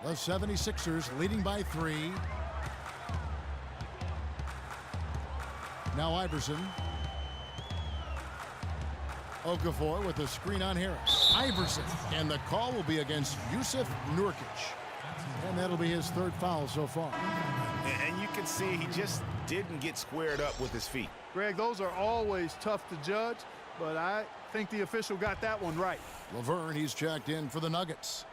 The 76ers leading by 3. Now Iverson. Okafor with the screen on Harris. Iverson. And the call will be against Jusuf Nurkic. And that'll be his 3rd foul so far. And you can see he just didn't get squared up with his feet. Greg, those are always tough to judge, but I think the official got that one right. Laverne, he's checked in for the Nuggets.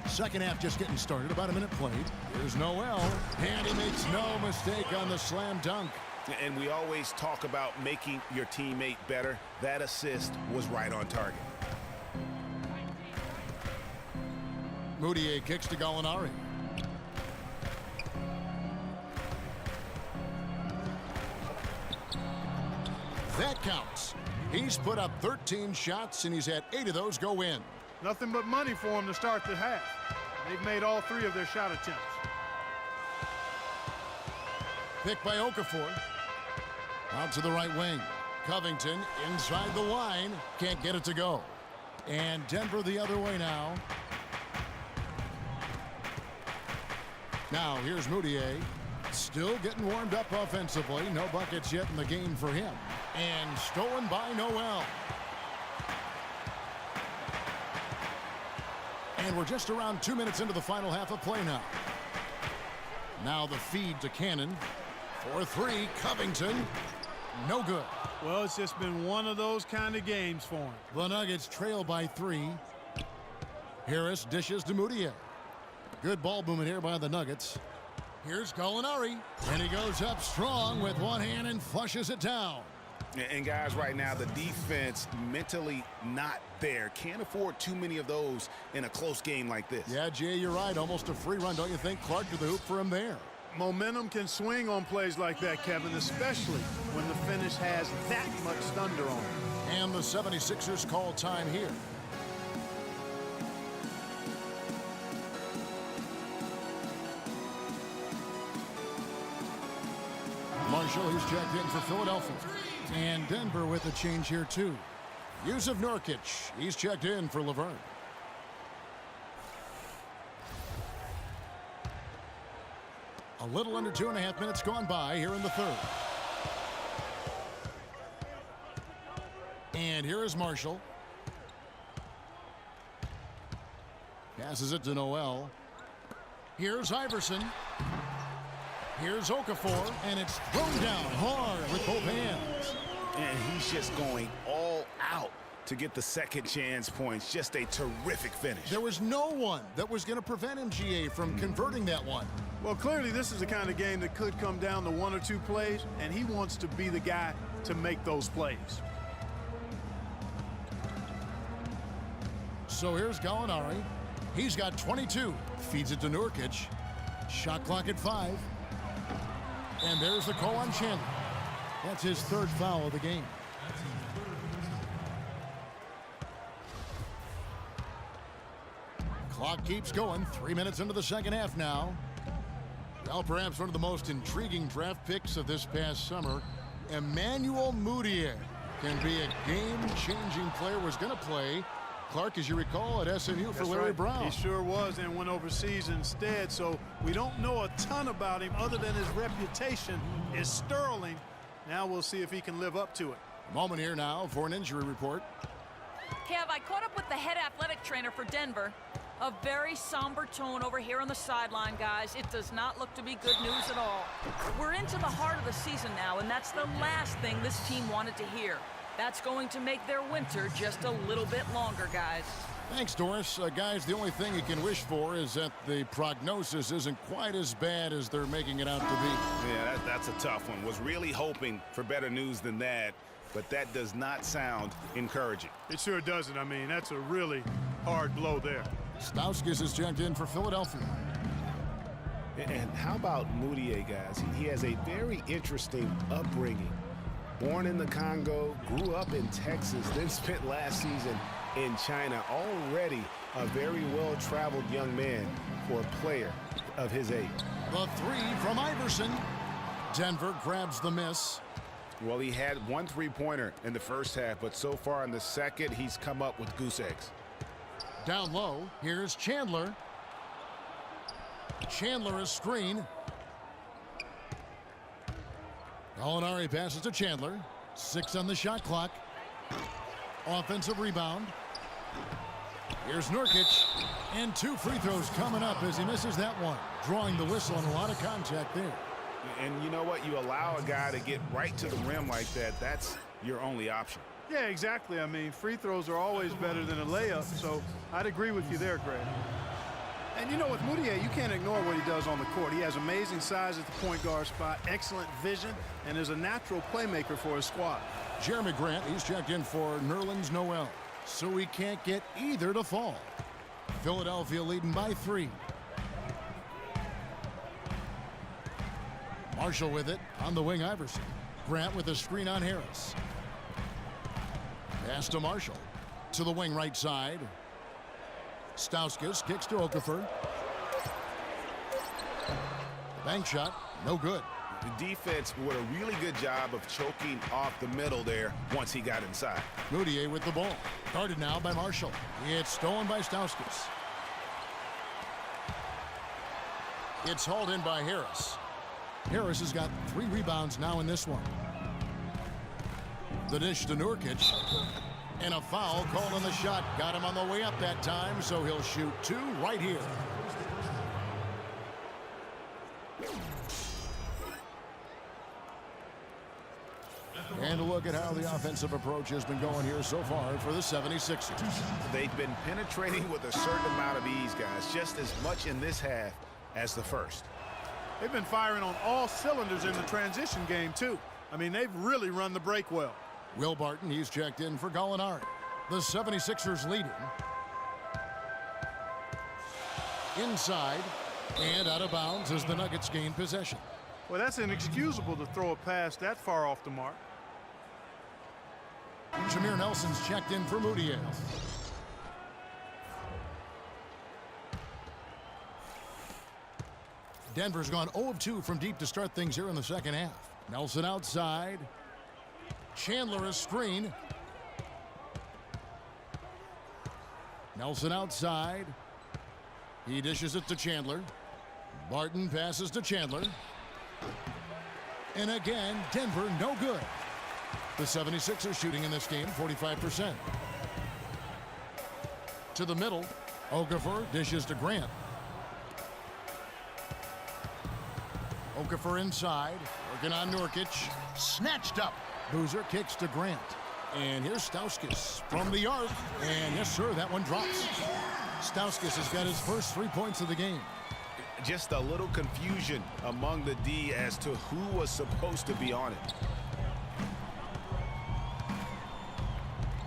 Second half just getting started. About a minute played. Here's Noel. And he makes no mistake on the slam dunk. And we always talk about making your teammate better. That assist was right on target. Moutier kicks to Gallinari. That counts. He's put up 13 shots, and he's had 8 of those go in. Nothing but money for him to start the half. They've made all 3 of their shot attempts. Picked by Okafor. Out to the right wing. Covington inside the line. Can't get it to go. And Denver the other way now. Now here's Moutier. Still getting warmed up offensively. No buckets yet in the game for him. And stolen by Noel. And we're just around 2 minutes into the final half of play now. Now the feed to Cannon. 4-3, Covington. No good. Well, it's just been one of those kind of games for him. The Nuggets trail by 3. Harris dishes to Moutier. Good ball movement here by the Nuggets. Here's Gallinari. And he goes up strong with one hand and flushes it down. And guys, right now, the defense mentally not there. Can't afford too many of those in a close game like this. Yeah, Jay, you're right. Almost a free run, don't you think? Clark to the hoop for him there. Momentum can swing on plays like that, Kevin, especially when the finish has that much thunder on it. And the 76ers call time here. Marshall, he's checked in for Philadelphia. And Denver with a change here, too. Jusuf Nurkic, he's checked in for Laverne. A little under 2.5 minutes gone by here in the 3rd. And here is Marshall. Passes it to Noel. Here's Iverson. Here's Okafor, and it's thrown down hard with both hands. And he's just going all out to get the second chance points. Just a terrific finish. There was no one that was going to prevent MGA from converting that one. Well, clearly this is the kind of game that could come down to 1 or 2 plays, and he wants to be the guy to make those plays. So here's Gallinari. He's got 22. Feeds it to Nurkic. Shot clock at 5. And there's the call on Chandler. That's his 3rd foul of the game. Clock keeps going. 3 minutes into the second half now. Well, perhaps one of the most intriguing draft picks of this past summer, Emmanuel Moutier, can be a game-changing player. Was going to play, Clark, as you recall, at SMU for Larry Brown. He sure was, and went overseas instead, so we don't know a ton about him other than his reputation is sterling. Now we'll see if he can live up to it. A moment here now for an injury report. Kev, I caught up with the head athletic trainer for Denver. A very somber tone over here on the sideline, guys. It does not look to be good news at all. We're into the heart of the season now, and that's the last thing this team wanted to hear. That's going to make their winter just a little bit longer, guys. Thanks, Doris. Guys, the only thing you can wish for is that the prognosis isn't quite as bad as they're making it out to be. Yeah, that's a tough one. Was really hoping for better news than that, but that does not sound encouraging. It sure doesn't. I mean, that's a really hard blow there. Stauskas is checked in for Philadelphia. And how about Moutier, guys? He has a very interesting upbringing. Born in the Congo, grew up in Texas, then spent last season in China. Already a very well-traveled young man for a player of his age. The 3 from Iverson. Denver grabs the miss. Well, he had 1 3-pointer in the first half, but so far in the second, he's come up with goose eggs. Down low, here's Chandler. Chandler a screen. Gallinari passes to Chandler. 6 on the shot clock. Offensive rebound. Here's Nurkic. And 2 free throws coming up as he misses that one. Drawing the whistle and a lot of contact there. And you know what? You allow a guy to get right to the rim like that. That's your only option. Yeah, exactly. I mean, free throws are always better than a layup, so I'd agree with you there, Greg. And you know, with Moutier, you can't ignore what he does on the court. He has amazing size at the point guard spot, excellent vision, and is a natural playmaker for his squad. Jeremy Grant, he's checked in for Nerlens Noel, so he can't get either to fall. Philadelphia leading by 3. Marshall with it on the wing. Iverson. Grant with a screen on Harris. Pass to Marshall. To the wing right side. Stauskas kicks to Okafor. Bank shot, no good. The defense did a really good job of choking off the middle there once he got inside. Moutier with the ball. Guarded now by Marshall. It's stolen by Stauskas. It's hauled in by Harris. Harris has got 3 rebounds now in this one. The dish to Nurkic. And a foul called on the shot. Got him on the way up that time, so he'll shoot 2 right here. And a look at how the offensive approach has been going here so far for the 76ers. They've been penetrating with a certain amount of ease, guys, just as much in this half as the first. They've been firing on all cylinders in the transition game, too. I mean, they've really run the break well. Will Barton, he's checked in for Gallinari. The 76ers leading. Inside and out of bounds as the Nuggets gain possession. Well, that's inexcusable to throw a pass that far off the mark. Jameer Nelson's checked in for Moutier. Denver's gone 0 of 2 from deep to start things here in the second half. Nelson outside. Chandler a screen. Nelson outside. He dishes it to Chandler. Barton passes to Chandler. And again, Denver no good. The 76ers shooting in this game 45%. To the middle. Okafor dishes to Grant. Okafor inside. Working on Nurkic. Snatched up. Boozer kicks to Grant. And here's Stauskas from the arc. And yes, sir, that one drops. Stauskas has got his first 3 points of the game. Just a little confusion among the D as to who was supposed to be on it.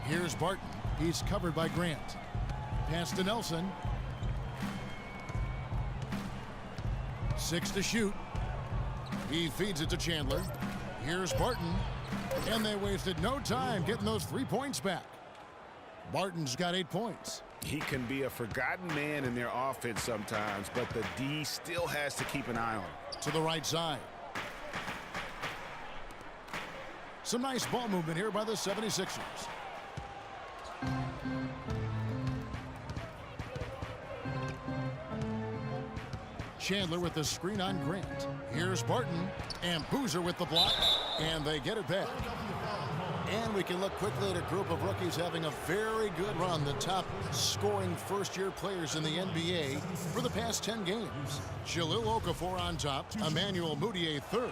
Here's Barton. He's covered by Grant. Pass to Nelson. 6 to shoot. He feeds it to Chandler. Here's Barton. And they wasted no time getting those 3 points back. Barton's got 8 points. He can be a forgotten man in their offense sometimes, but the D still has to keep an eye on him. To the right side. Some nice ball movement here by the 76ers. Chandler with the screen on Grant. Here's Barton. And Boozer with the block. And they get it back. And we can look quickly at a group of rookies having a very good run. The top scoring first-year players in the NBA for the past 10 games. Jahlil Okafor on top. Emmanuel Moutier third.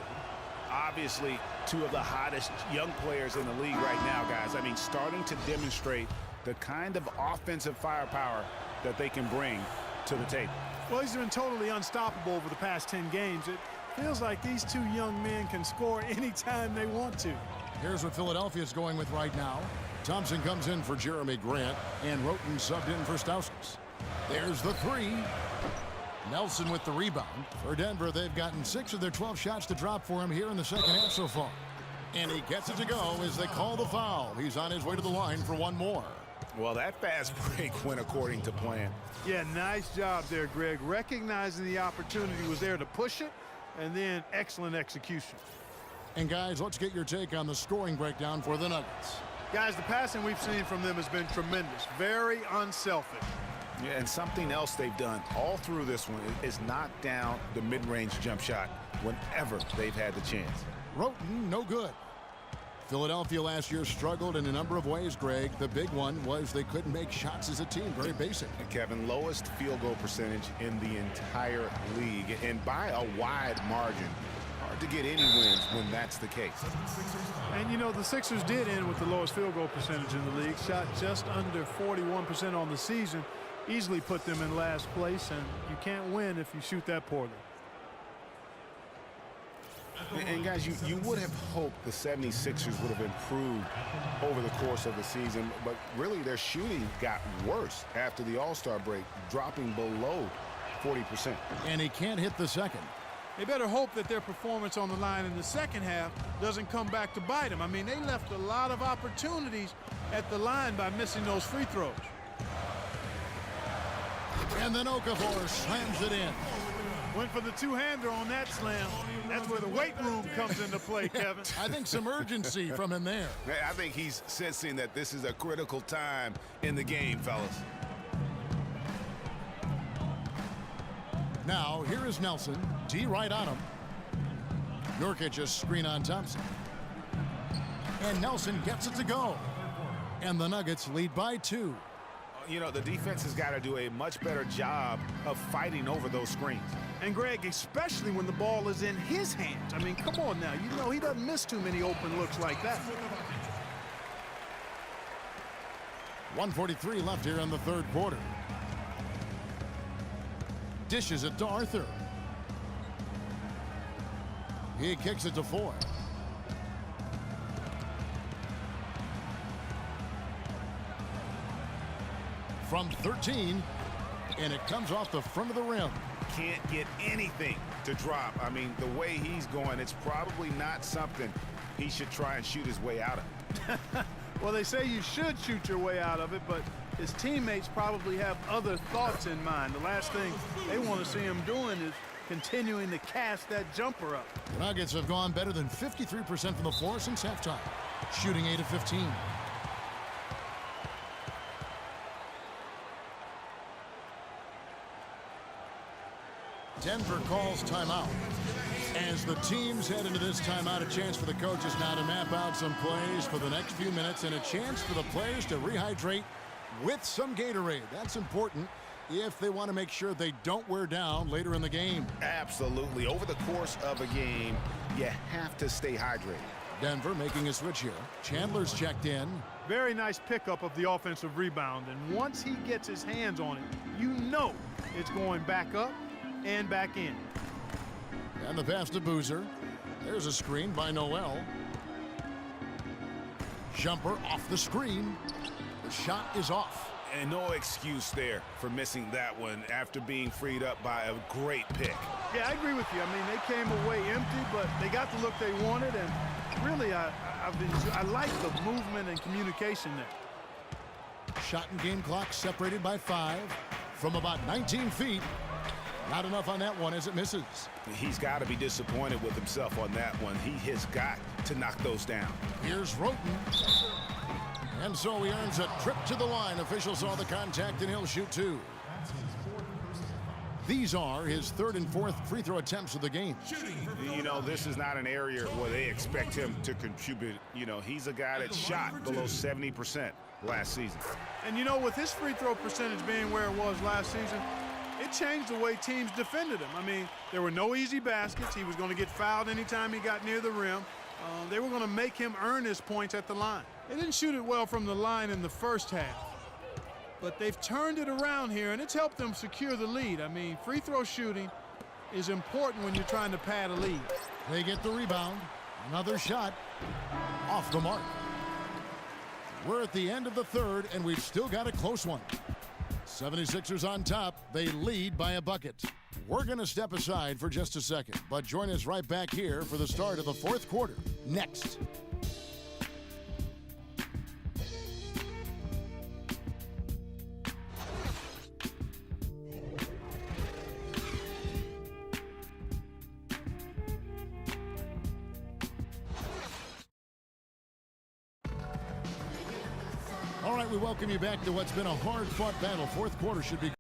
Obviously, 2 of the hottest young players in the league right now, guys. I mean, starting to demonstrate the kind of offensive firepower that they can bring to the table. Well, he's been totally unstoppable over the past 10 games. It feels like these 2 young men can score anytime they want to. Here's what Philadelphia's going with right now. Thompson comes in for Jeremy Grant, and Roten subbed in for Stauskas. There's the 3. Nelson with the rebound. For Denver, they've gotten 6 of their 12 shots to drop for him here in the second half so far. And he gets it to go as they call the foul. He's on his way to the line for 1 more. Well, that fast break went according to plan. Yeah, nice job there, Greg. Recognizing the opportunity was there to push it, and then excellent execution. And guys, let's get your take on the scoring breakdown for the Nuggets. Guys, the passing we've seen from them has been tremendous. Very unselfish. Yeah, and something else they've done all through this one is knock down the mid-range jump shot whenever they've had the chance. Roten, no good. Philadelphia last year struggled in a number of ways, Greg. The big one was they couldn't make shots as a team. Very basic. And Kevin, lowest field goal percentage in the entire league, and by a wide margin. Hard to get any wins when that's the case. And, you know, the Sixers did end with the lowest field goal percentage in the league. Shot just under 41% on the season. Easily put them in last place, and you can't win if you shoot that poorly. And guys, you would have hoped the 76ers would have improved over the course of the season, but really their shooting got worse after the All-Star break, dropping below 40%. And he can't hit the second. They better hope that their performance on the line in the second half doesn't come back to bite them. I mean, they left a lot of opportunities at the line by missing those free throws. And then Okafor slams it in. Went for the two-hander on that slam. That's where the weight room comes into play, Kevin. I think some urgency from him there. I think he's sensing that this is a critical time in the game, fellas. Now, here is Nelson. D right on him. Nurkic's screen on Thompson. And Nelson gets it to go. And the Nuggets lead by 2. You know, the defense has got to do a much better job of fighting over those screens. And Greg, especially when the ball is in his hands. I mean, come on now. You know he doesn't miss too many open looks like that. 1:43 left here in the third quarter. Dishes it to Arthur. He kicks it to Ford. From 13, and it comes off the front of the rim. Can't get anything to drop. I mean, the way he's going, it's probably not something he should try and shoot his way out of. Well, they say you should shoot your way out of it, but his teammates probably have other thoughts in mind. The last thing they want to see him doing is continuing to cast that jumper up. The Nuggets have gone better than 53% from the floor since halftime, shooting 8 of 15. Denver calls timeout. As the teams head into this timeout, a chance for the coaches now to map out some plays for the next few minutes and a chance for the players to rehydrate with some Gatorade. That's important if they want to make sure they don't wear down later in the game. Absolutely. Over the course of a game, you have to stay hydrated. Denver making a switch here. Chandler's checked in. Very nice pickup of the offensive rebound, and once he gets his hands on it, you know it's going back up and back in. And the pass to Boozer. There's a screen by Noel. Jumper off the screen. The shot is off. And no excuse there for missing that one after being freed up by a great pick. Yeah, I agree with you. I mean, they came away empty, but they got the look they wanted, and really, I like the movement and communication there. Shot and game clock separated by 5 from about 19 feet. Not enough on that one as it misses. He's got to be disappointed with himself on that one. He has got to knock those down. Here's Roten. And so he earns a trip to the line. Officials saw the contact, and he'll shoot 2. These are his 3rd and 4th free throw attempts of the game. You know, this is not an area where they expect him to contribute. You know, he's a guy that shot below 70% last season. And, you know, with his free throw percentage being where it was last season, it changed the way teams defended him. I mean, there were no easy baskets. He was going to get fouled anytime he got near the rim. They were going to make him earn his points at the line. They didn't shoot it well from the line in the first half, but they've turned it around here, and it's helped them secure the lead. I mean, free throw shooting is important when you're trying to pad a lead. They get the rebound. Another shot off the mark. We're at the end of the third, and we've still got a close one. 76ers on top. They lead by a bucket. We're going to step aside for just a second, but join us right back here for the start of the fourth quarter. Next. we welcome you back to what's been a hard-fought battle. Fourth quarter should be